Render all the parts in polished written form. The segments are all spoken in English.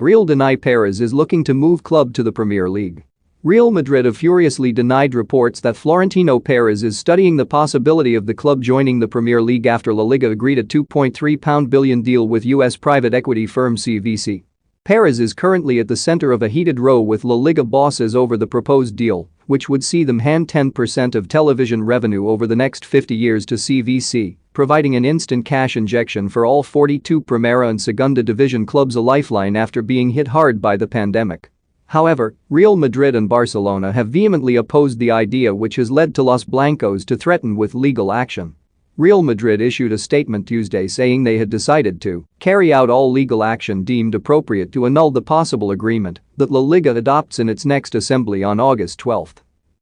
Real DENY Perez is looking to move club to the Premier League. Real Madrid have furiously denied reports that Florentino Perez is studying the possibility of the club joining the Premier League after La Liga agreed a £2.3 billion deal with US private equity firm CVC. Perez is currently at the center of a heated row with La Liga bosses over the proposed deal, which would see them hand 10% of television revenue over the next 50 years to CVC, providing an instant cash injection for all 42 Primera and Segunda Division clubs, a lifeline after being hit hard by the pandemic. However, Real Madrid and Barcelona have vehemently opposed the idea, which has led to Los Blancos to threaten with legal action. Real Madrid issued a statement Tuesday saying they had decided to carry out all legal action deemed appropriate to annul the possible agreement that La Liga adopts in its next assembly on August 12.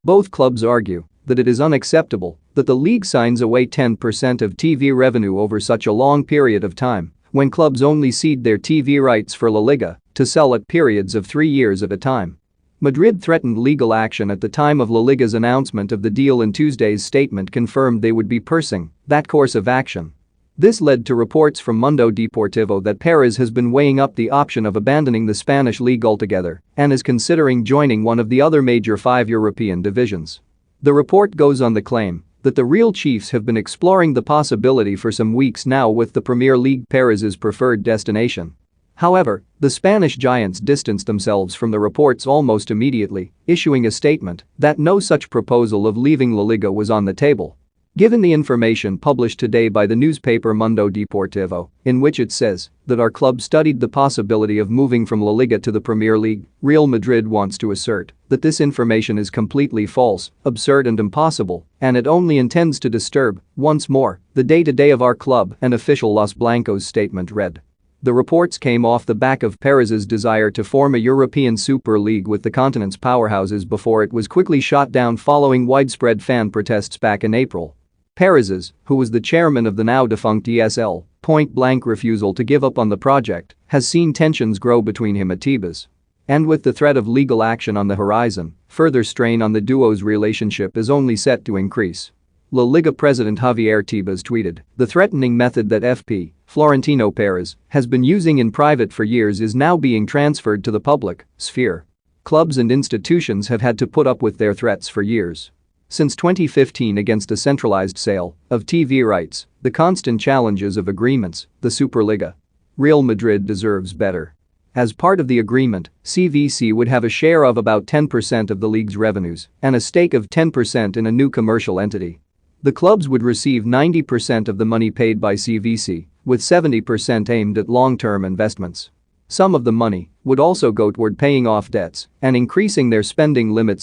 Both clubs argue that it is unacceptable that the league signs away 10% of TV revenue over such a long period of time, when clubs only cede their TV rights for La Liga to sell at periods of 3 years at a time. Madrid threatened legal action at the time of La Liga's announcement of the deal, and Tuesday's statement confirmed they would be pursuing that course of action. This led to reports from Mundo Deportivo that Perez has been weighing up the option of abandoning the Spanish league altogether and is considering joining one of the other major 5 European divisions. The report goes on to claim that the Real Chiefs have been exploring the possibility for some weeks now, with the Premier League Perez's preferred destination. However, the Spanish giants distanced themselves from the reports almost immediately, issuing a statement that no such proposal of leaving La Liga was on the table. Given the information published today by the newspaper Mundo Deportivo, in which it says that our club studied the possibility of moving from La Liga to the Premier League, Real Madrid wants to assert that this information is completely false, absurd and impossible, and it only intends to disturb, once more, the day-to-day of our club, an official Los Blancos statement read. The reports came off the back of Perez's desire to form a European Super League with the continent's powerhouses before it was quickly shot down following widespread fan protests back in April. Perez's, who was the chairman of the now-defunct ESL, point-blank refusal to give up on the project has seen tensions grow between him and Tebas. And with the threat of legal action on the horizon, further strain on the duo's relationship is only set to increase. La Liga president Javier Tebas tweeted, "The threatening method that FP, Florentino Perez, has been using in private for years is now being transferred to the public sphere. Clubs and institutions have had to put up with their threats for years. Since 2015, against a centralized sale of TV rights, the constant challenges of agreements, the Superliga. Real Madrid deserves better." As part of the agreement, CVC would have a share of about 10% of the league's revenues and a stake of 10% in a new commercial entity. The clubs would receive 90% of the money paid by CVC, with 70% aimed at long-term investments. Some of the money would also go toward paying off debts and increasing their spending limits